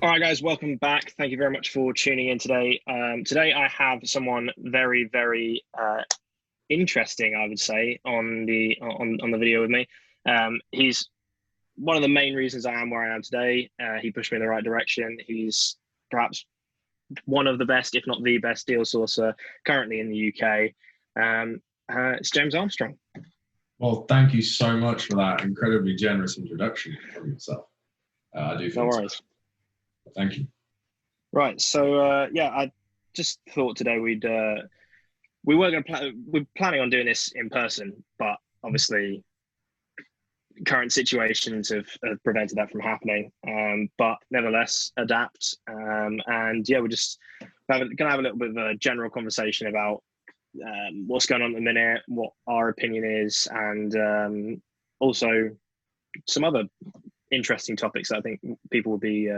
All right, guys, welcome back. Thank you very much for tuning in today. Today, I have someone very, very interesting, I would say, on the video with me. He's one of the main reasons I am where I am today. He pushed me in the right direction. He's perhaps one of the best, if not the best, deal sourcer currently in the UK. It's James Armstrong. Well, thank you so much for that incredibly generous introduction from yourself. I do feel no worries. Thank you. Right. So yeah, I just thought today we were we're planning on doing this in person, but obviously current situations have prevented that from happening. But nevertheless, adapt. And yeah, we're just going to have a little bit of a general conversation about what's going on at the minute, what our opinion is, and also some other interesting topics that I think people would be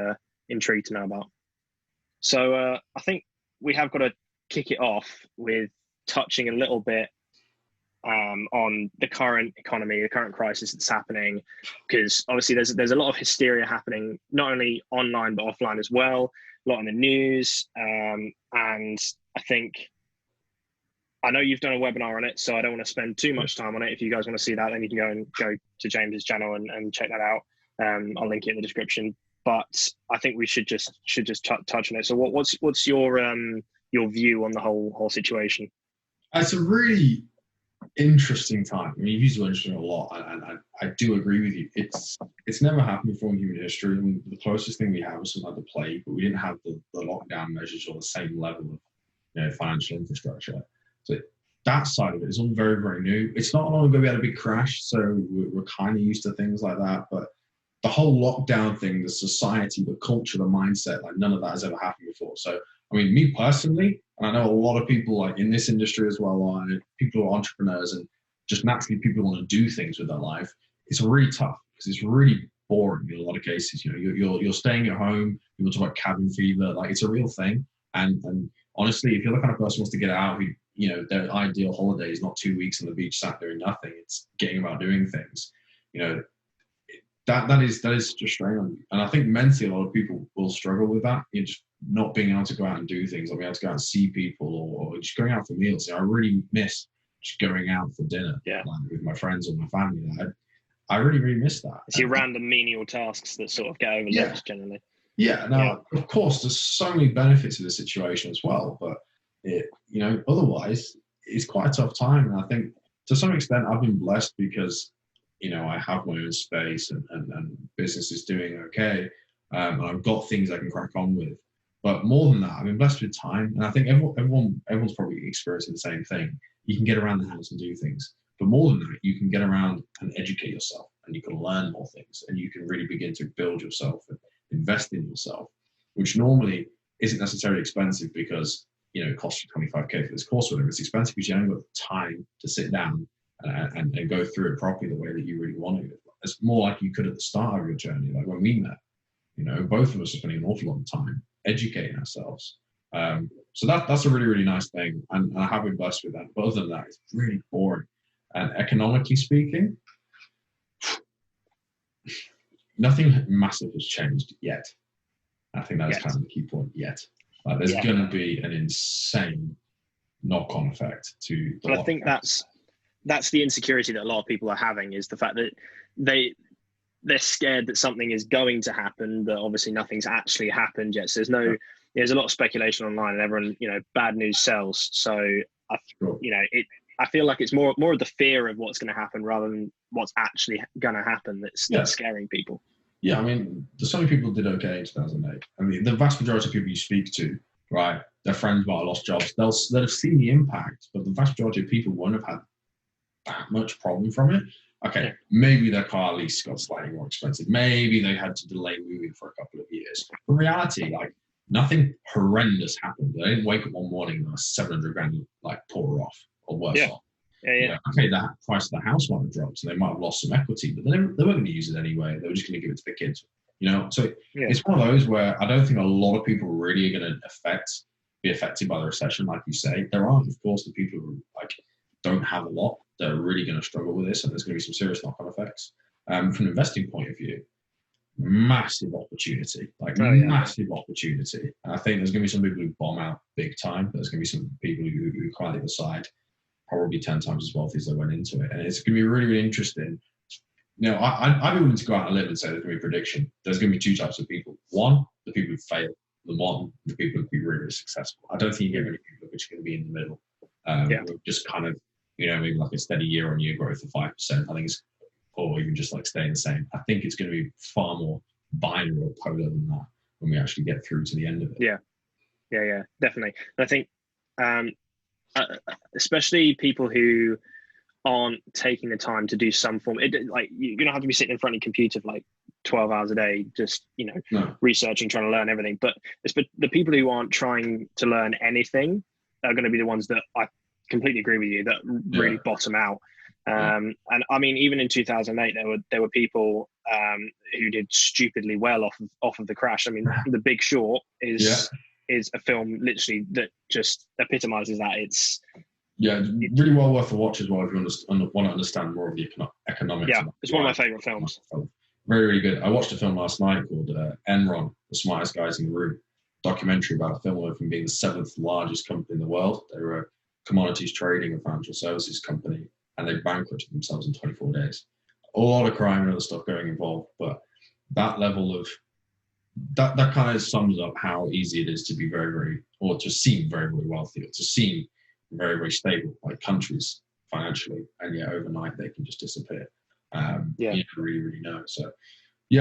intrigued to know about. So I think we have got to kick it off with touching a little bit on the current economy, the current crisis that's happening, because obviously there's a lot of hysteria happening, not only online but offline as well, a lot in the news. And I think, I know you've done a webinar on it, so I don't want to spend too much time on it. If you guys want to see that, then you can go to James's channel and check that out. I'll link it in the description. But I think we should just touch on it. So what's your view on the whole situation? It's a really interesting time. I mean, you've used the word interesting a lot, and I do agree with you. It's never happened before in human history. I mean, the closest thing we have was something like the plague, but we didn't have the lockdown measures or the same level of financial infrastructure. So that side of it is all very, very new. It's not long ago we had a big crash, so we're kind of used to things like that. But the whole lockdown thing, the society, the culture, the mindset, like none of that has ever happened before. So, I mean, me personally, and I know a lot of people like in this industry as well, people who are entrepreneurs and just naturally people who want to do things with their life, it's really tough because it's really boring in a lot of cases. You're staying at home, people talk about cabin fever, like it's a real thing. And honestly, if you're the kind of person who wants to get out, their ideal holiday is not 2 weeks on the beach sat doing nothing. It's getting about doing things. That is just strain on you. And I think mentally a lot of people will struggle with that. You're just not being able to go out and do things, or being able to go out and see people, or just going out for meals. I really miss just going out for dinner with my friends or my family. I really, really miss that. It's your random menial tasks that sort of get overlooked generally. Yeah. Now, of course, there's so many benefits to the situation as well, but otherwise it's quite a tough time. And I think to some extent I've been blessed because I have my own space and business is doing okay. And I've got things I can crack on with. But more than that, I've been blessed with time. And I think everyone's probably experiencing the same thing. You can get around the house and do things. But more than that, you can get around and educate yourself, and you can learn more things, and you can really begin to build yourself and invest in yourself, which normally isn't necessarily expensive because, it costs you 25K for this course or whatever. It's expensive because you haven't got the time to sit down and go through it properly the way that you really want to. It's more like you could at the start of your journey, like when we met. Both of us are spending an awful lot of time educating ourselves. So that's a really, really nice thing, and I have been blessed with that. But other than that, it's really boring. And economically speaking, nothing massive has changed yet. I think that's kind of the key point. Yet, there's going to be an insane knock-on effect to. But I think that's the insecurity that a lot of people are having, is the fact that they're scared that something is going to happen, but obviously nothing's actually happened yet. So there's a lot of speculation online, and everyone, bad news sells. So I feel like it's more of the fear of what's going to happen rather than what's actually going to happen that's scaring people. Yeah, I mean, so many people did okay in 2008. I mean, the vast majority of people you speak to, right, their friends might have lost jobs. They'll have seen the impact, but the vast majority of people won't have had that much problem from it. Okay, maybe their car lease got slightly more expensive. Maybe they had to delay moving for a couple of years. In reality, nothing horrendous happened. They didn't wake up one morning and 700 grand tore off or worse off. Okay, the price of the house might have dropped, so they might have lost some equity, but they weren't going to use it anyway. They were just going to give it to the kids. So it's one of those where I don't think a lot of people really are going to be affected by the recession, like you say. There are, of course, the people who don't have a lot that are really going to struggle with this, and there's going to be some serious knock-on effects. From an investing point of view, massive opportunity, like massive opportunity. And I think there's going to be some people who bomb out big time. There's going to be some people who come out the other side probably 10 times as wealthy as they went into it. And it's going to be really, really interesting. You know, I'd be willing to go out and live and say there's going to be a prediction. There's going to be two types of people. One, the people who fail. The people who be really, really successful. I don't think you get many people which are going to be in the middle. Just kind of, you know, maybe like a steady year-on-year growth of 5%. I think it's, or even just like staying the same. I think it's going to be far more binary or polar than that when we actually get through to the end of it. Yeah, definitely. And I think, especially people who aren't taking the time to do some form, like you're gonna have to be sitting in front of your computer for like 12 hours a day, just, you know, researching, trying to learn everything. But the people who aren't trying to learn anything are going to be the ones that I completely agree with you that really bottom out. And I mean, even in 2008, there were people who did stupidly well off of the crash. I mean, The Big Short is a film literally that just epitomizes that. It's really well worth a watch as well if you want to understand more of the economics. Yeah, it's one of my favorite films. Very, really good. I watched a film last night called Enron, The Smartest Guys in the Room, documentary about a film from being the 7th largest company in the world. They were a commodities trading and financial services company, and they bankrupted themselves in 24 days. A lot of crime and other stuff going involved, but that level of that kind of sums up how easy it is to be very, very, or to seem very, very wealthy, or to seem very, very stable, like countries financially, and yet overnight they can just disappear. You never really, really know. So,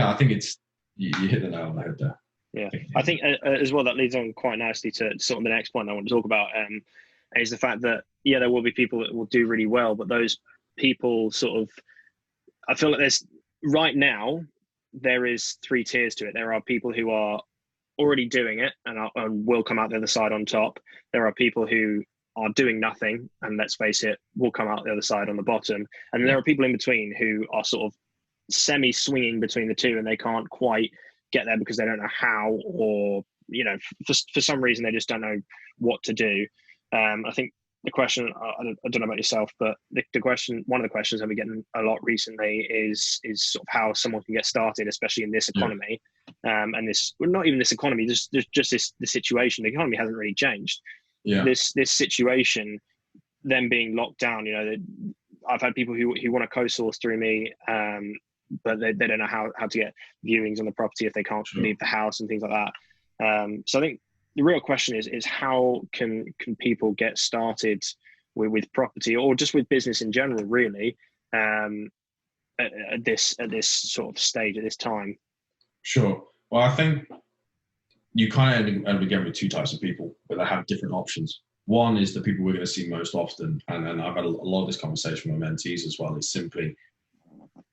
I think it's you hit the nail on the head there. Yeah, I think as well that leads on quite nicely to sort of the next point I want to talk about, is the fact that there will be people that will do really well, but those people sort of, I feel like right now there is 3 tiers to it. There are people who are already doing it and will come out the other side on top. There are people who are doing nothing, and let's face it, will come out the other side on the bottom. And there are people in between who are sort of semi-swinging between the two, and they can't quite get there because they don't know how, or, you know, for some reason they just don't know what to do. I think the question, I don't know about yourself, but the question, one of the questions I've been getting a lot recently is sort of how someone can get started, especially in this economy. And this, well, not even this economy, just the situation. The economy hasn't really changed. This situation, them being locked down, you know, I've had people who want to co-source through me, but they don't know how to get viewings on the property if they can't leave the house and things like that. So I think the real question is how can people get started with property, or just with business in general, really, at this sort of stage, at this time? Sure. Well, I think you kind of end up again with 2 types of people, but they have different options. One is the people we're going to see most often, and I've had a lot of this conversation with my mentees as well. It's simply,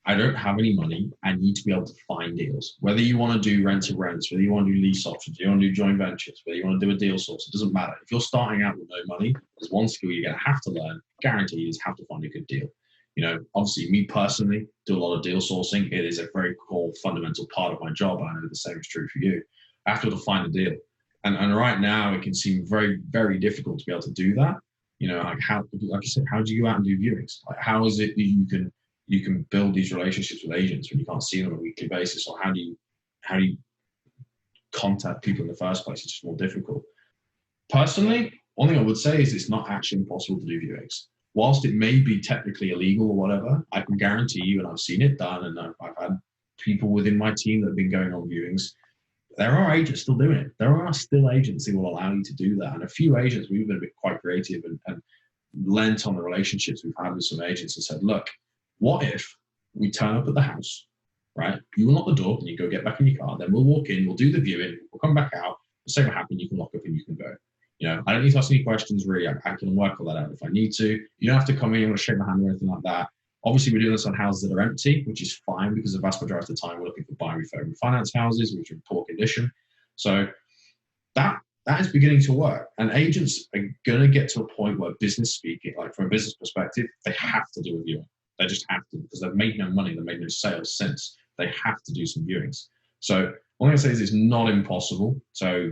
I don't have any money. I need to be able to find deals. Whether you want to do rent to rents, whether you want to do lease options, you want to do joint ventures, whether you want to do a deal source, it doesn't matter. If you're starting out with no money, there's one skill you're going to have to learn, guaranteed, is how to find a good deal. You know, obviously, me personally do a lot of deal sourcing. It is a very core, fundamental part of my job. I know the same is true for you. I have to find a deal. And right now, it can seem very, very difficult to be able to do that. You know, like I said, how do you go out and do viewings? Like, how is it that you can build these relationships with agents when you can't see them on a weekly basis? Or how do you contact people in the first place? It's just more difficult. Personally, one thing I would say is it's not actually impossible to do viewings. Whilst it may be technically illegal or whatever, I can guarantee you, and I've seen it done, and I've had people within my team that have been going on viewings. There are agents still doing it. There are still agents who will allow you to do that. And a few agents, we've been a bit quite creative and lent on the relationships we've had with some agents and said, look, what if we turn up at the house, right? You unlock the door and you go get back in your car. Then we'll walk in, we'll do the viewing, we'll come back out. The same will happen, you can lock up and you can go. You know, I don't need to ask any questions, really. I can work all that out if I need to. You don't have to come in and shake my hand or anything like that. Obviously, we're doing this on houses that are empty, which is fine because the vast majority of the time we're looking for buy, refurb, and finance houses, which are in poor condition. So that is beginning to work. And agents are going to get to a point where, business speaking, like from a business perspective, they have to do a viewing. They just have to, because they've made no money, they've made no sales since. They have to do some viewings. So what I'm going to say is it's not impossible. So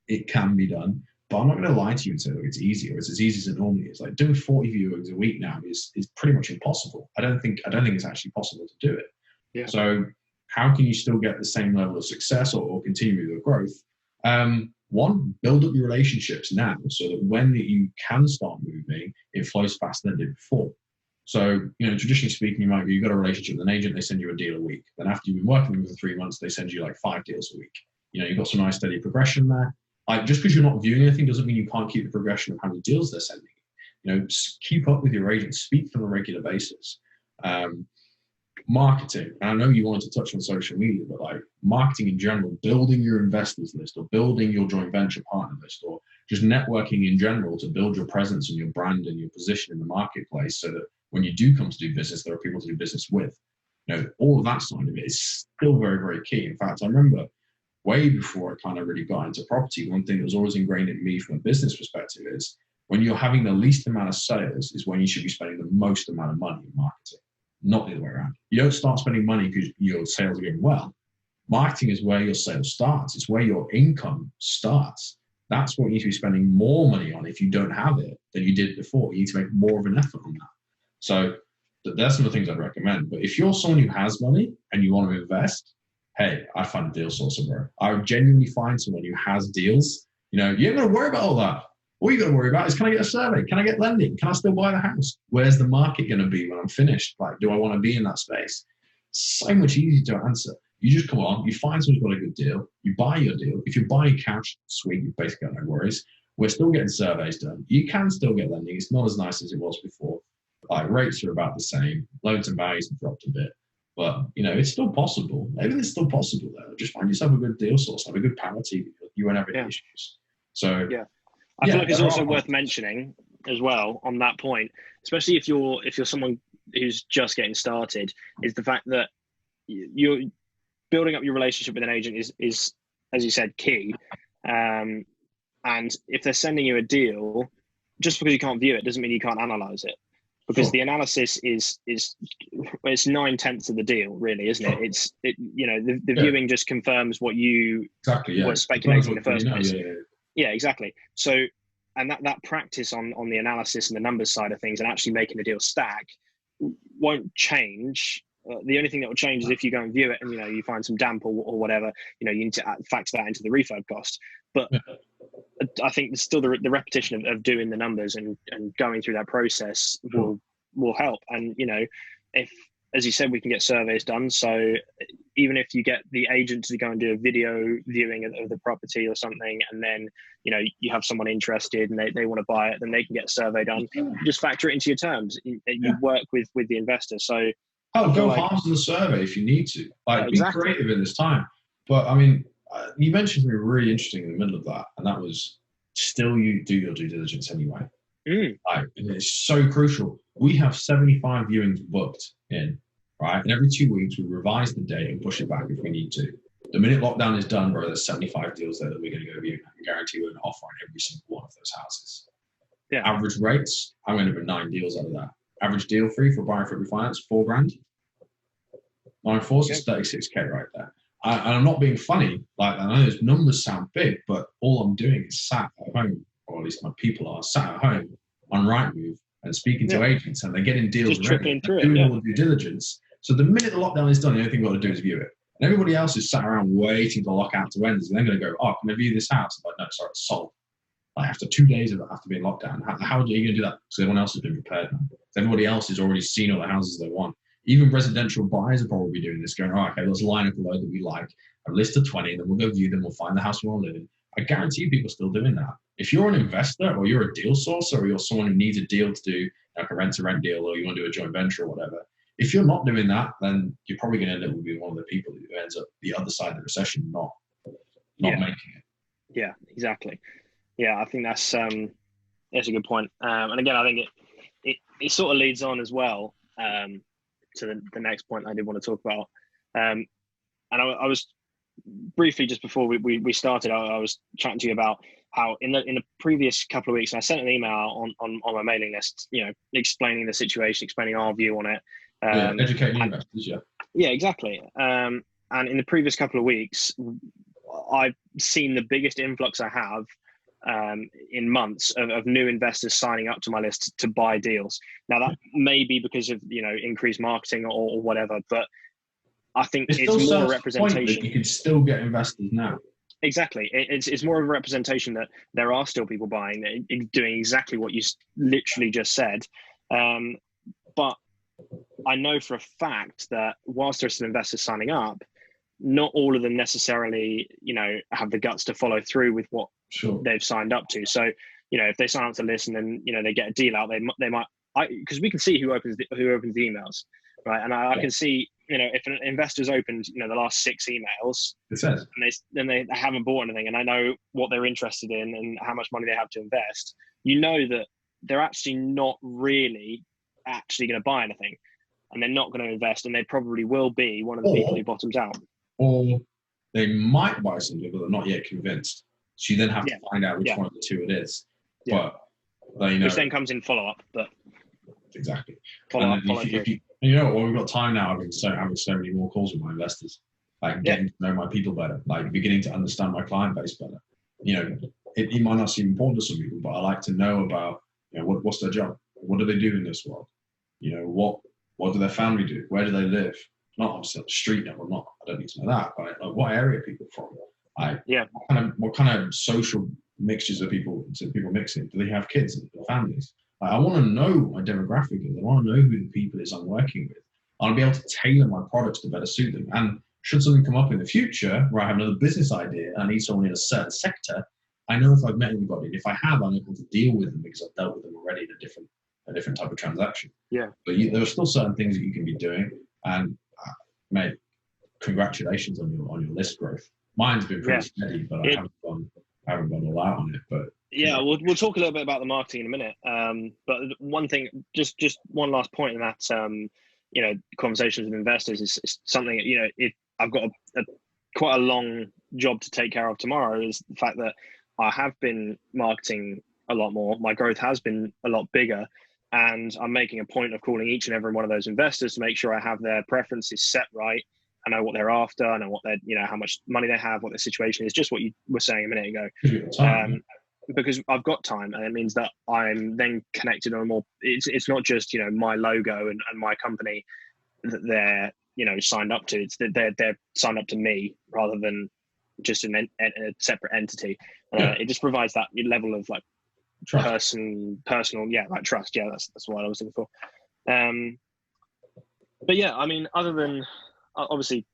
it can be done. But I'm not going to lie to you and say, look, it's easy, or it's as easy as it normally is. Like, doing 40 viewings a week now is pretty much impossible. I don't think it's actually possible to do it. Yeah. So how can you still get the same level of success or continue your growth? One, build up your relationships now so that when you can start moving, it flows faster than it did before. So, traditionally speaking, you've got a relationship with an agent, they send you a deal a week. Then after you've been working with them for 3 months, they send you like 5 deals a week. You've got some nice steady progression there. Like, just because you're not viewing anything doesn't mean you can't keep the progression of how many deals they're sending. Keep up with your agent, speak to them on a regular basis. Marketing, and I know you wanted to touch on social media, but like marketing in general, building your investors list or building your joint venture partner list or just networking in general to build your presence and your brand and your position in the marketplace so that when you do come to do business, there are people to do business with. All of that side of it is still very, very key. In fact, I remember way before I kind of really got into property, one thing that was always ingrained in me from a business perspective is when you're having the least amount of sales is when you should be spending the most amount of money in marketing. Not the other way around. You don't start spending money because your sales are going well. Marketing is where your sales starts. It's where your income starts. That's what you need to be spending more money on if you don't have it than you did before. You need to make more of an effort on that. So that's some of the things I'd recommend. But if you're someone who has money and you want to invest, hey, I find a deal sourcer, bro. I would genuinely find someone who has deals. You ain't got to worry about all that. All you got to worry about is, can I get a survey? Can I get lending? Can I still buy the house? Where's the market going to be when I'm finished? Like, do I want to be in that space? So much easier to answer. You just come on, you find someone's got a good deal, you buy your deal. If you're buying cash, sweet, you've basically got no worries. We're still getting surveys done. You can still get lending. It's not as nice as it was before. Like, rates are about the same. Loans and values have dropped a bit. But, it's still possible. Everything's still possible there. Just find yourself a good deal source, have a good power team. You won't have any issues. So, yeah. I feel like it's also worth mentioning as well on that point, especially if you're someone who's just getting started, is the fact that you're building up your relationship with an agent is as you said, key. And if they're sending you a deal, just because you can't view it doesn't mean you can't analyze it. Because the analysis is it's 9/10 of the deal, really, isn't it? It's the viewing just confirms what you were speculating in the first place. Yeah, exactly. So, and that practice on the analysis and the numbers side of things and actually making the deal stack won't change. The only thing that will change is if you go and view it and you find some damp or whatever. You need to factor that into the refurb cost. But I think still the repetition of doing the numbers and going through that process will help. And if, as you said, we can get surveys done. So even if you get the agent to go and do a video viewing of the property or something, and then, you have someone interested and they want to buy it, then they can get a survey done. You just factor it into your terms. You work with the investor. So go hard on the survey if you need to. Be creative in this time. But I mean, you mentioned something really interesting in the middle of that, and that was still you do your due diligence anyway. And it's so crucial. We have 75 viewings booked in, right? And every 2 weeks we revise the date and push it back if we need to. The minute lockdown is done, bro, there's 75 deals there that we're going to go view. I can guarantee we're going to offer on every single one of those houses. Yeah. Average rates, I'm going to put 9 deals out of that. Average deal fee for buying for refinance, $4,000. 9/4 is 36K right there. And I'm not being funny. Like, I know those numbers sound big, but all I'm doing is sat at home, or at least my people are sat at home on Rightmove and speaking to agents, and they're getting deals ready, doing all the due diligence. So the minute the lockdown is done, the only thing we've got to do is view it. And everybody else is sat around waiting for lockout to end, and they're going to go, oh, can I view this house? I'm like, no, sorry, it's sold. Like, after 2 days of it after being locked down, how are you going to do that? Because everyone else has been prepared now. Everybody else has already seen all the houses they want. Even residential buyers are probably doing this, going, oh, okay, let's line up a load that we like, a list of 20, then we'll go view them, we'll find the house we want to live in. I guarantee people are still doing that. If you're an investor or you're a deal sourcer or you're someone who needs a deal to do like a rent-to-rent deal or you want to do a joint venture or whatever, if you're not doing that, then you're probably going to end up with being one of the people who ends up the other side of the recession not making it. Yeah, exactly. Yeah, I think that's a good point. And again, I think it sort of leads on as well to the next point I did want to talk about. And I was briefly, just before we started, I was chatting to you about how in the previous couple of weeks, and I sent an email on my mailing list, explaining the situation, explaining our view on it. Educating investors, Yeah, exactly. And in the previous couple of weeks, I've seen the biggest influx I have in months of new investors signing up to my list to buy deals. Now that may be because of increased marketing or whatever, but I think It's it's still more a serves the point that representation. you can still get investors now. Exactly. It's more of a representation that there are still people buying, doing exactly what you literally just said. But I know for a fact that whilst there's some investors signing up, not all of them necessarily, have the guts to follow through with what they've signed up to. So, if they sign up to listen and they get a deal out, they might, because we can see who opens the emails, right? And I can see, if an investor's opened, the last 6 emails, it says, and they haven't bought anything, and I know what they're interested in and how much money they have to invest, that they're actually not really actually going to buy anything, and they're not going to invest, and they probably will be one of the people who bottoms out. Or they might buy something, but they're not yet convinced. So you then have to find out which one of the two it is. Yeah. But they know. Which then comes in follow-up. But exactly. Follow if you we've got time now. Having so many more calls with my investors, like getting to know my people better, like beginning to understand my client base better. It might not seem important to some people, but I like to know about what's their job, what do they do in this world, what do their family do, where do they live. Not obviously on the street level, I don't need to know that, but like, what area are people from? What kind of social mixtures are people mixing? Do they have kids and families? I want to know what my demographic is. I want to know who the people is I'm working with. I want to be able to tailor my products to better suit them. And should something come up in the future where I have another business idea and I need someone in a certain sector, I know if I've met anybody. And if I have, I'm able to deal with them because I've dealt with them already in a different type of transaction. Yeah. But there are still certain things that you can be doing. And mate, congratulations on your list growth. Mine's been pretty steady, but I haven't gone all out on it. But we'll talk a little bit about the marketing in a minute. But one thing, just one last point in that, conversations with investors is something. I've got quite a long job to take care of tomorrow. Is the fact that I have been marketing a lot more. My growth has been a lot bigger. And I'm making a point of calling each and every one of those investors to make sure I have their preferences set right. I know what they're after. I know what they're, how much money they have, what their situation is. Just what you were saying a minute ago. Because I've got time, and it means that I'm then connected on a more. It's not just my logo and my company that they're signed up to. It's that they're signed up to me rather than just a separate entity. It just provides that level of like. Trust. Personal, like trust. Yeah, that's what I was looking for. But yeah, I mean, other than obviously,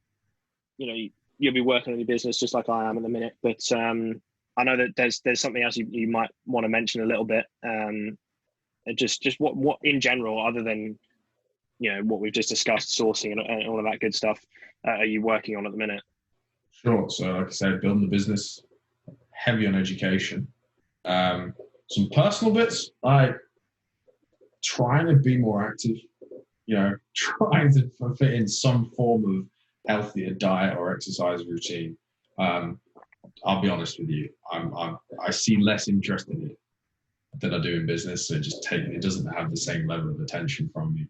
you'll be working on your business just like I am at the minute. But I know that there's something else you might want to mention a little bit. Just what in general, other than what we've just discussed, sourcing and all of that good stuff, are you working on at the minute? Sure. So, like I said, building the business, heavy on education. Some personal bits, like trying to be more active, trying to fit in some form of healthier diet or exercise routine. I'll be honest with you, I see less interest in it than I do in business. So it doesn't have the same level of attention from me.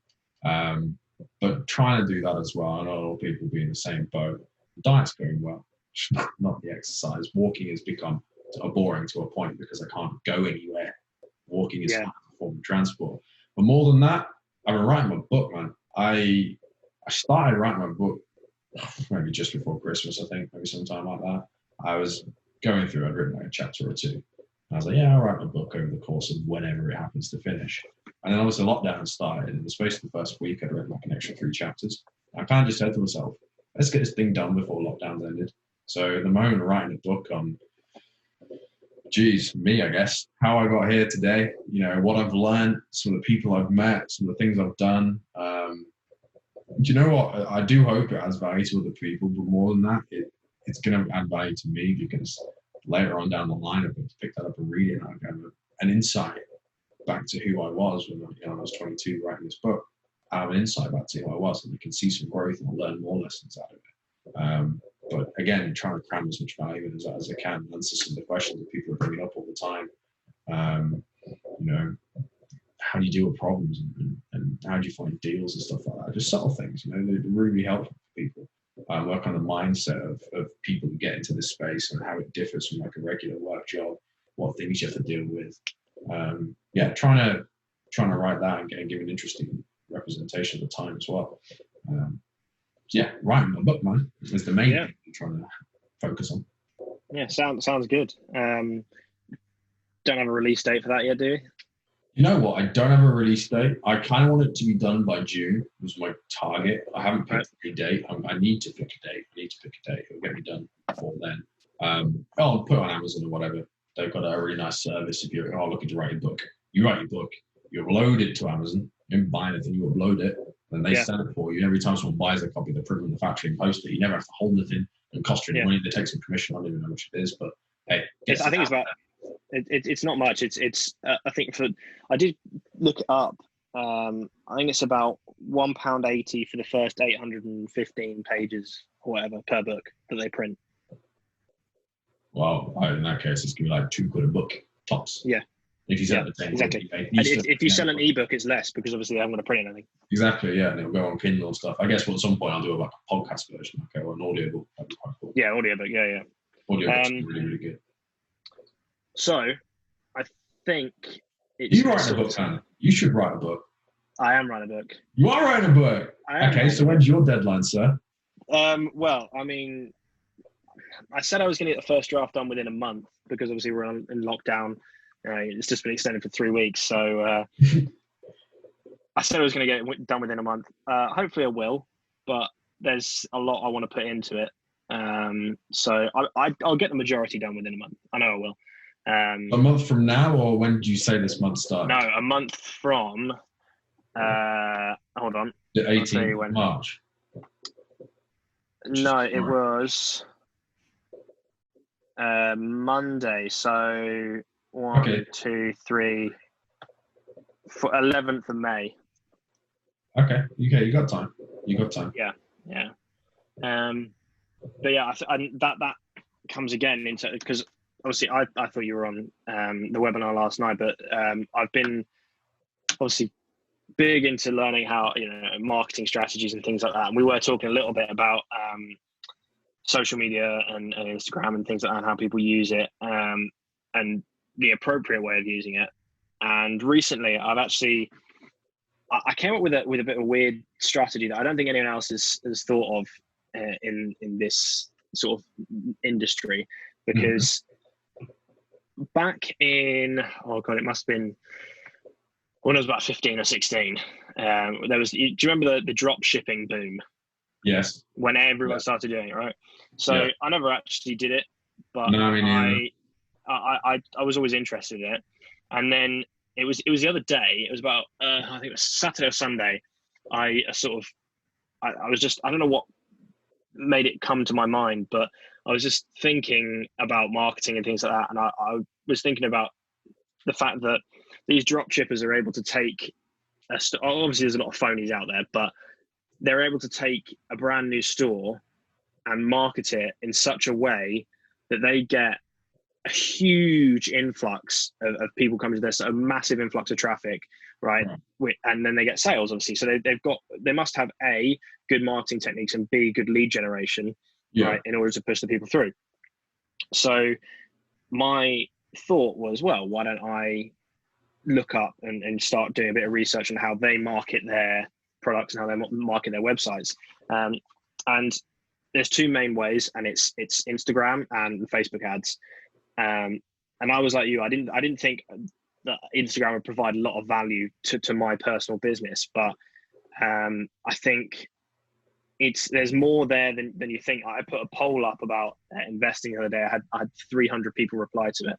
But trying to do that as well. I know a lot of people be in the same boat. The diet's going well, not the exercise. Walking has become boring to a point because I can't go anywhere. Walking is a form of transport. But more than that, I've been writing my book, man. I started writing my book maybe just before Christmas, I think, maybe sometime like that. I was going through, I'd written like a chapter or two. And I was like, I'll write my book over the course of whenever it happens to finish. And then obviously lockdown started. In the space of the first week, I'd written like an extra 3 chapters. I kind of just said to myself, let's get this thing done before lockdown's ended. So at the moment, I'm writing a book on me, I guess, how I got here today, what I've learned, some of the people I've met, some of the things I've done. Do you know what? I do hope it adds value to other people, but more than that, it's going to add value to me because later on down the line, I'm going to pick that up and read it, and I'll get an insight back to who I was when I was 22 writing this book. I have an insight back to who I was, and I can see some growth and I'll learn more lessons out of it. But again, trying to cram as much value in as I can, answer some of the questions that people are bringing up all the time. How do you deal with problems and how do you find deals and stuff like that? Just subtle things, they're really helpful for people. Work on the mindset of people who get into this space and how it differs from like a regular work job, what things you have to deal with. Trying to write that and give an interesting representation of the time as well. yeah, writing a book, man, is the main thing I'm trying to focus on. Yeah, sounds good. Don't have a release date for that yet, do you? You know what? I don't have a release date. I kind of want it to be done by June. Was my target. I haven't picked a date. I need to pick a date. It'll get me done before then. I'll put it on Amazon or whatever. They've got a really nice service. If you're looking to write your book, you write your book, you upload it to Amazon. You don't buy anything, you upload it, and they sell it for you. Every time someone buys a copy, they print it in the factory and post it. You never have to hold anything and cost you any money. They take some commission. I don't even know how much it is, but hey, I think it's about. It's not much. It's I think I did look it up. I think it's about £1.80 for the first 815 pages or whatever per book that they print. Well, in that case, it's gonna be like £2 a book tops. Yeah. If you sell it, exactly. And if you sell an ebook, it's less because obviously they haven't got to print anything. Exactly. Yeah, and it'll go on Kindle and stuff. I guess at some point I'll do like a podcast version, okay, or an audiobook. That'd be quite cool. Yeah, audiobook. Yeah. Audiobook's really, really good. So, I think it's... You write a book, Sam. You should write a book. I am writing a book. You are writing a book? Okay, so when's your deadline, sir? Well, I mean, I said I was going to get the first draft done within a month because obviously we're in lockdown. It's just been extended for 3 weeks. So I said I was going to get it done within a month. Hopefully I will, but there's a lot I want to put into it. So I'll get the majority done within a month. I know I will. A month from now, or when did you say this month started? No, a month from, hold on. The 18th of March? No, it was Monday. So 1, 2, 3, 11th of May. Okay, you got time. Yeah. But yeah, that comes again into, because obviously I thought you were on the webinar last night, but I've been obviously big into learning how, marketing strategies and things like that. And we were talking a little bit about social media and Instagram and things like that, and how people use it, and the appropriate way of using it. And recently I came up with a bit of a weird strategy that I don't think anyone else has thought of in this sort of industry, because back in, it must have been when I was about 15 or 16, there was, do you remember the drop shipping boom? Yes. When everyone started doing it, right? So I never actually did it, but I was always interested in it. And then it was the other day, it was about, I think it was Saturday or Sunday, I was just, I don't know what made it come to my mind, but I was just thinking about marketing and things like that. And I was thinking about the fact that these drop shippers are able to take, obviously there's a lot of phonies out there, but they're able to take a brand new store and market it in such a way that they get a huge influx of people coming to this, a massive influx of traffic, right? And then they get sales, obviously. So they must have A, good marketing techniques, and B, good lead generation, right, in order to push the people through. So my thought was, well, why don't I look up and start doing a bit of research on how they market their products and how they market their websites. And there's two main ways, and it's Instagram and Facebook ads. And I was like you, I didn't think that Instagram would provide a lot of value to my personal business, but I think there's more there than you think. I put a poll up about investing the other day. I had 300 people reply to it.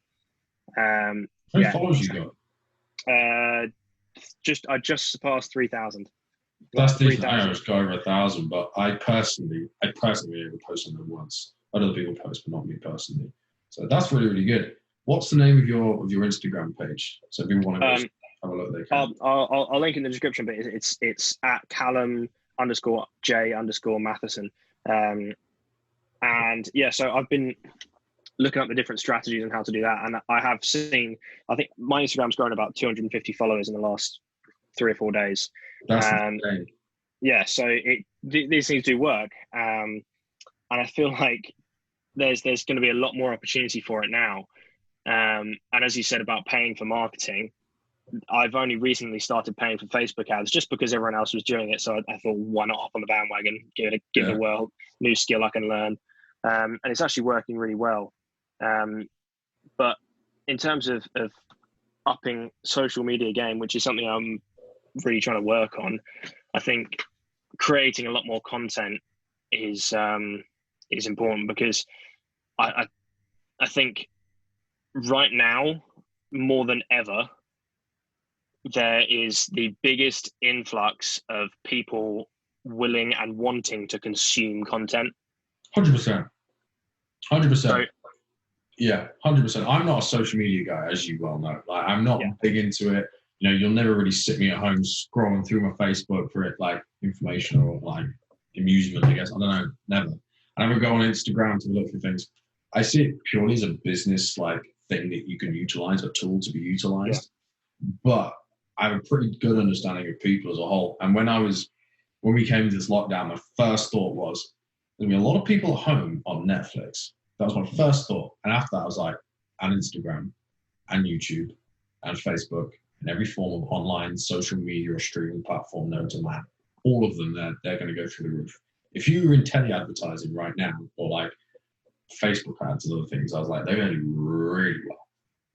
How many followers you got? I just surpassed 3,000. That's decent. I almost got over 1,000, but I personally only ever post on them once. Other people post, but not me personally. So that's really, really good. What's the name of your Instagram page? So if people want to have a look, they can. I'll link in the description, but it's at Callum_J_Matheson. And yeah, so I've been looking up the different strategies and how to do that. And I have seen, I think my Instagram's grown about 250 followers in the last 3 or 4 days. That's insane. Yeah, so these things do work. And I feel like there's going to be a lot more opportunity for it now. And as you said about paying for marketing, I've only recently started paying for Facebook ads just because everyone else was doing it. So I thought, why not hop on the bandwagon, give it a whirl, new skill I can learn. And it's actually working really well. But in terms of upping social media game, which is something I'm really trying to work on, I think creating a lot more content is important, because I think right now, more than ever, there is the biggest influx of people willing and wanting to consume content. 100%. 100%. So, yeah, 100%. I'm not a social media guy, as you well know. Like, I'm not big into it. You know, you'll never really sit me at home scrolling through my Facebook for it, like information or like amusement, I guess. I don't know, never. I never go on Instagram to look for things. I see it purely as a business like thing that you can utilize, a tool to be utilized. Yeah. But I have a pretty good understanding of people as a whole. And when we came into this lockdown, my first thought was, there'll be a lot of people at home on Netflix. That was my first thought. And after that, I was like, and Instagram and YouTube and Facebook and every form of online social media or streaming platform known to man, all of them, they're going to go through the roof. If you were in tele-advertising right now, or like Facebook ads and other things, I was like, they're going to do really well.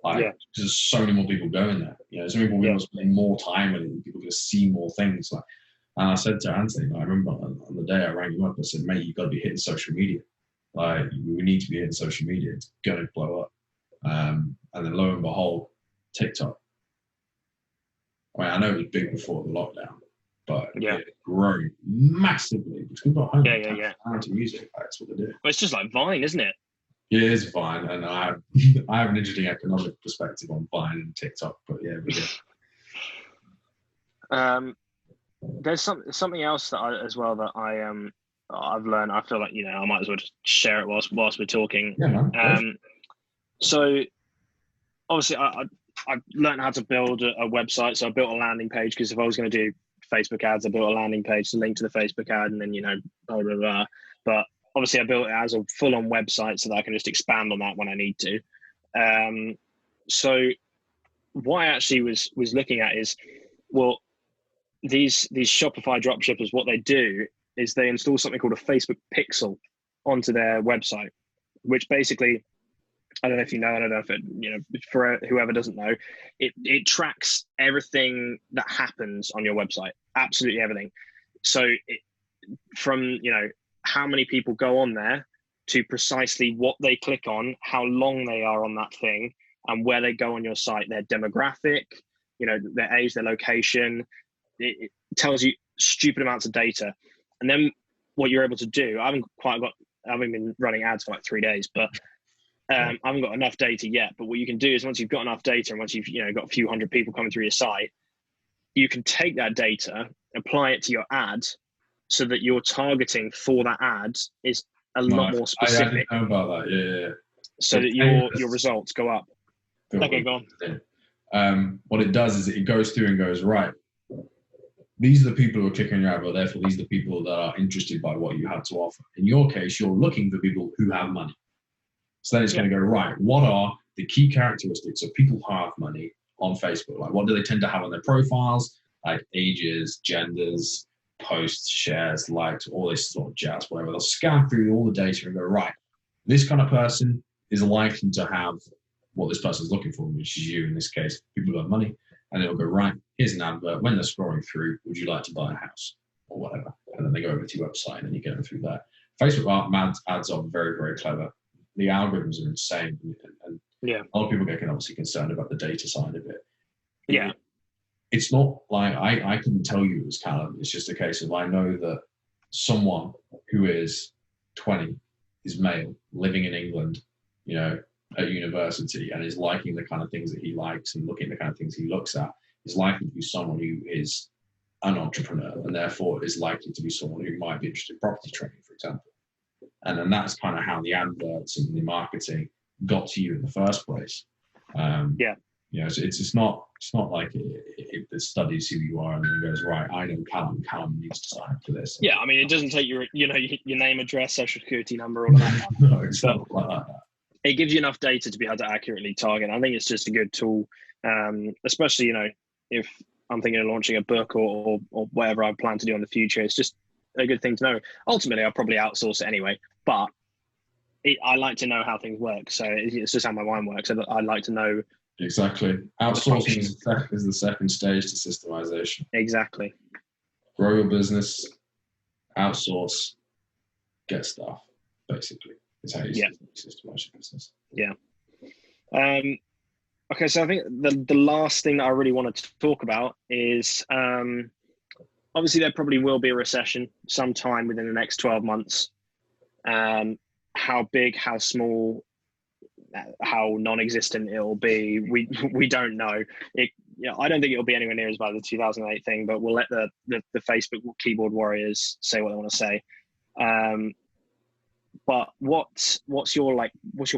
Like, because there's so many more people going there. You know, so many more people spending more time with it. People are going to see more things. Like, and I said to Anthony, I remember on the day I rang him up, I said, mate, you've got to be hitting social media. Like, we need to be hitting social media. It's going to blow up. And then lo and behold, TikTok. I mean, I know it was big before the lockdown, but it's grown massively because people at home to use it. That's what they do. Well, it's just like Vine, isn't it? Yeah, it is Vine, and I have an interesting economic perspective on Vine and TikTok, but there's something else that I've learned. I feel like, you know, I might as well just share it whilst we're talking. Yeah, man. So obviously I learned how to build a website. So I built a landing page, because if I was going to do Facebook ads, I built a landing page to link to the Facebook ad, and then, you know, blah, blah, blah. But obviously I built it as a full-on website so that I can just expand on that when I need to. So what I actually was looking at is, well, these Shopify dropshippers, what they do is they install something called a Facebook pixel onto their website, which basically, I don't know if you know, I don't know if it, you know, for whoever doesn't know, it tracks everything that happens on your website, absolutely everything. So from, you know, how many people go on there to precisely what they click on, how long they are on that thing, and where they go on your site, their demographic, you know, their age, their location. It tells you stupid amounts of data. And then what you're able to do, I haven't been running ads for like 3 days, but I haven't got enough data yet. But what you can do is, once you've got enough data and once you've, you know, got a few hundred people coming through your site, you can take that data, apply it to your ad, so that your targeting for that ad is a lot more specific. I didn't know about that. Yeah. So that your results go up. Okay, go on. What it does is it goes through and goes, right, these are the people who are clicking on your advert, therefore these are the people that are interested by what you have to offer. In your case, you're looking for people who have money. So then it's going to go, right, what are the key characteristics of people who have money on Facebook? Like, what do they tend to have on their profiles? Like ages, genders, posts, shares, likes, all this sort of jazz, whatever. They'll scan through all the data and go, right, this kind of person is likely to have what this person's looking for, which is you in this case, people who have money. And it'll go, right, here's an advert. When they're scrolling through, would you like to buy a house or whatever? And then they go over to your website and then you get them through that. Facebook ads are very, very clever. The algorithms are insane. And a lot of people get obviously concerned about the data side of it. Yeah. It's not like I couldn't tell you it was Callum. It's just a case of, I know that someone who is 20, is male, living in England, you know, at university, and is liking the kind of things that he likes and looking at the kind of things he looks at, is likely to be someone who is an entrepreneur, and therefore is likely to be someone who might be interested in property trading, for example. And then that's kind of how the adverts and the marketing got to you in the first place. You know, so it's not like it studies who you are and then goes, right, I know Callum needs to sign up for this. Yeah, I mean, it doesn't take your name, address, social security number, all of that. No, it's not like that. It gives you enough data to be able to accurately target. I think it's just a good tool, especially, you know, if I'm thinking of launching a book or whatever I plan to do in the future. It's just a good thing to know. Ultimately, I'll probably outsource it anyway, but I like to know how things work. So it's just how my mind works. So I like to know. Exactly. Outsourcing is the second stage to systemization. Exactly. Grow your business, outsource, get staff, basically. Is how you systemize your business. Yeah. Okay, so I think the last thing that I really wanted to talk about is obviously there probably will be a recession sometime within the next 12 months. How big, how small, how non-existent it will be, we don't know. I don't think it'll be anywhere near as bad as the 2008 thing, but we'll let the Facebook keyboard warriors say what they want to say. But what's your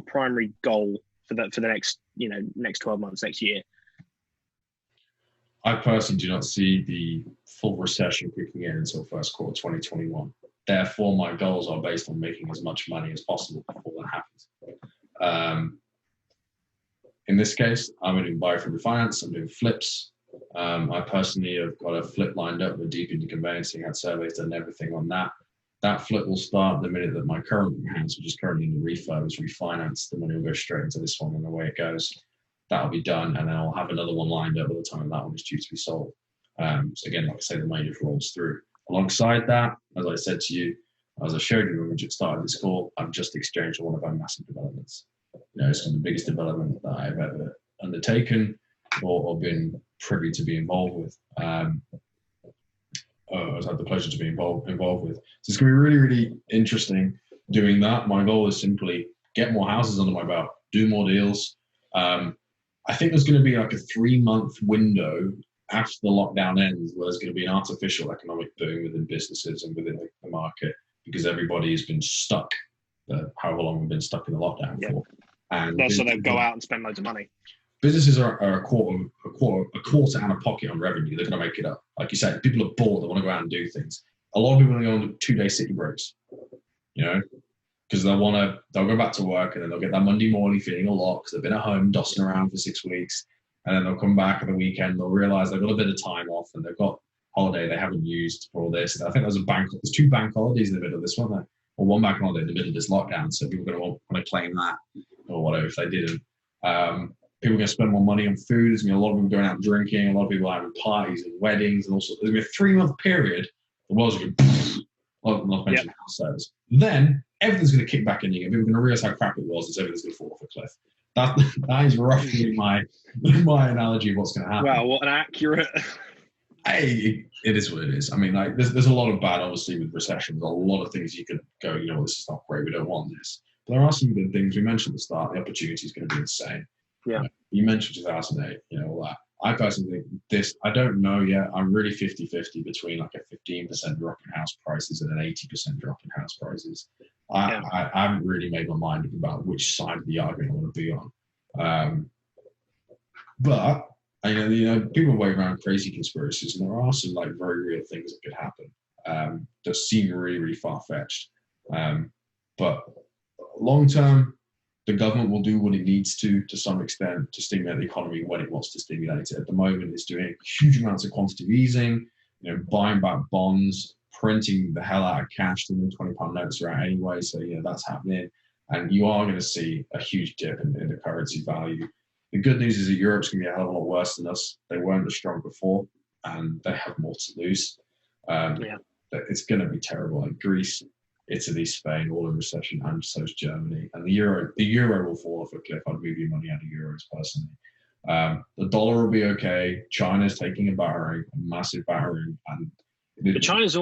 primary goal for the next next 12 months, next year? I personally do not see the full recession kicking in until first quarter 2021. Therefore, my goals are based on making as much money as possible before that happens. In this case, I'm doing buy-for refinance. I'm doing flips. I personally have got a flip lined up. We're deep into conveyancing, had surveys done, everything on that. That flip will start the minute that my current house, which is currently in the refurb, is refinanced. The money will go straight into this one, and away it goes. That'll be done, and then I'll have another one lined up by the time that one is due to be sold. So again, like I say, the money just rolls through. Alongside that, as I said to you, as I showed you when we started this call, I've just exchanged one of our massive developments. It's one of the biggest development that I've ever undertaken or been privy to be involved with. I've had the pleasure to be involved with. So it's going to be really, really interesting doing that. My goal is simply get more houses under my belt, do more deals. I think there's going to be like a 3-month window after the lockdown ends where there's going to be an artificial economic boom within businesses and within the market because everybody has been stuck, however long we've been stuck in the lockdown for. And so they'll go out and spend loads of money. Businesses are a quarter out of pocket on revenue. They're going to make it up. Like you said, people are bored. They want to go out and do things. A lot of people are going to go on 2-day city breaks, because they'll go back to work and then they'll get that Monday morning feeling a lot because they've been at home dossing around for 6 weeks. And then they'll come back at the weekend. They'll realize they've got a bit of time off and they've got holiday they haven't used for all this. And I think there's 2 bank holidays in the middle of this one, or 1 bank holiday in the middle of this lockdown. So people are going to want to claim that or whatever if they didn't. People are going to spend more money on food. There's going to be a lot of them going out drinking. A lot of people having parties and weddings and all sorts. There's going to be a 3-month period. The world's going to not mentioning house sales. Then everything's going to kick back in again. People are going to realize how crap it was, and everything's going to fall off a cliff. That is roughly my analogy of what's going to happen. Wow, what an accurate. It is what it is. I mean, like there's a lot of bad, obviously, with recessions. A lot of things you could go, this is not great. We don't want this. But there are some good things. We mentioned at the start. The opportunity is going to be insane. Yeah. You mentioned 2008. All that. I personally think this. I don't know yet. I'm really 50-50 between like a 15% drop in house prices and an 80% drop in house prices. I haven't really made my mind up about which side of the argument I want to be on. But people wave around crazy conspiracies, and there are some like very real things that could happen that seem really, really far-fetched. But long term, the government will do what it needs to some extent to stimulate the economy when it wants to stimulate it. At the moment, it's doing huge amounts of quantitative easing, buying back bonds, printing the hell out of cash. The £20 notes are out anyway, so that's happening. And you are going to see a huge dip in the currency value. The good news is that Europe's going to be a hell of a lot worse than us. They weren't as strong before, and they have more to lose. It's going to be terrible. Like Greece, Italy, Spain, all in recession, and so is Germany. And the euro will fall off a cliff. I'd move your money out of euros personally. The dollar will be okay. China's taking a massive battering, and but China's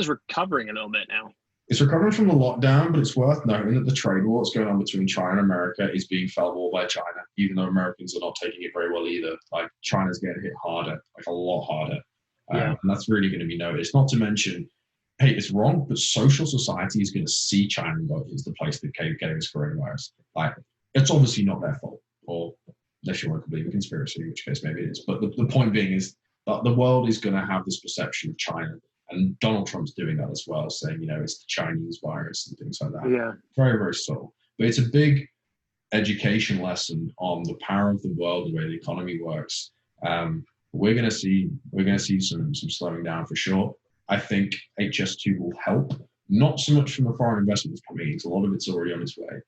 recovering a little bit now. It's recovering from the lockdown, but it's worth noting that the trade war that's going on between China and America is being felt more by China, even though Americans are not taking it very well either. Like China's getting hit harder, like a lot harder. And that's really going to be noticed. Not to mention, hey, it's wrong, but social society is going to see China and go, it's the place that came getting this coronavirus. Like, it's obviously not their fault, or unless you want to believe a conspiracy, in which case maybe it is. But the point being is that the world is going to have this perception of China. And Donald Trump's doing that as well, saying, it's the Chinese virus and things like that. Yeah. Very, very subtle. But it's a big education lesson on the power of the world, the way the economy works. We're going to see some slowing down for sure. I think HS2 will help, not so much from the foreign investments coming in, because a lot of it's already on its way,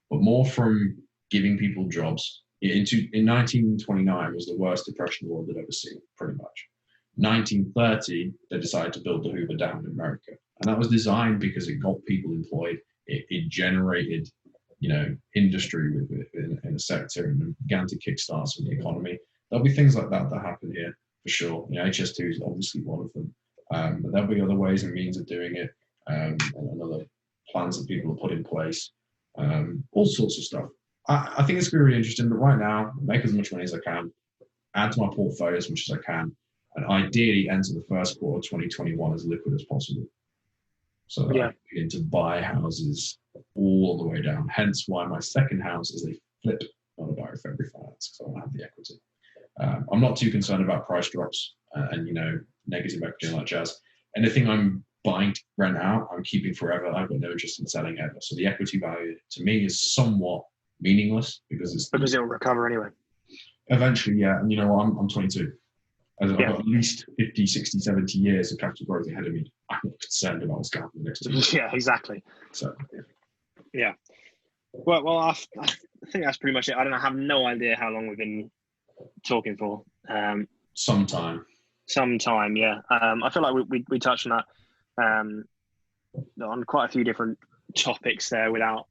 but more from giving people jobs. In 1929 was the worst depression the world had ever seen, pretty much. 1930, they decided to build the Hoover Dam in America, and that was designed because it got people employed. It generated, industry in a sector and began to kickstart some of the economy. There'll be things like that happen here for sure. HS2 is obviously one of them, but there'll be other ways and means of doing it, and other plans that people have put in place, all sorts of stuff. I think it's going to be really interesting. But right now, make as much money as I can, add to my portfolio as much as I can, and ideally enter the first quarter of 2021 as liquid as possible, so that I can begin to buy houses all the way down. Hence why my second house is a flip, not a buy or February finance, because I don't have the equity. I'm not too concerned about price drops and negative equity and that jazz. Anything I'm buying to rent out, I'm keeping forever. I've got no interest in selling ever. So the equity value to me is somewhat meaningless because it'll recover anyway. Eventually, yeah. And I'm 22. I've got at least 50, 60, 70 years of capital growth ahead of me. I'm not concerned about what's going to happen the next 2 years. Yeah, exactly. So, yeah. Well, I think that's pretty much it. I have no idea how long we've been talking for. Some time, yeah. I feel like we touched on that on quite a few different topics there without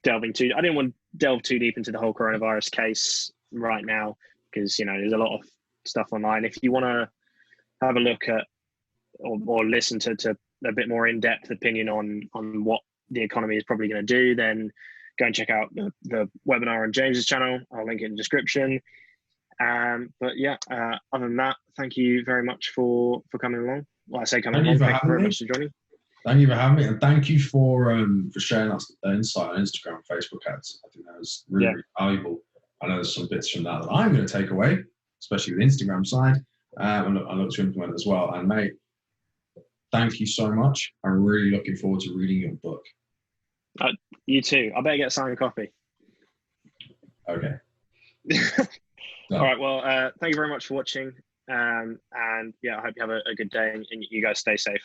delving too. I didn't want to delve too deep into the whole coronavirus case right now because there's a lot of stuff online. If you want to have a look at or listen to a bit more in-depth opinion on what the economy is probably going to do, then go and check out the webinar on James's channel. I'll link it in the description. But yeah, other than that, thank you very much for coming along. Well, I say coming along. Thank you very much for joining. Thank you for having me, and thank you for sharing that insight on Instagram and Facebook ads. I think that was really valuable. I know there's some bits from that I'm going to take away, especially the Instagram side, and I look to implement as well. And mate, thank you so much. I'm really looking forward to reading your book. You too. I better get a signed copy. Okay. All right. Well, thank you very much for watching. And yeah, I hope you have a good day and you guys stay safe.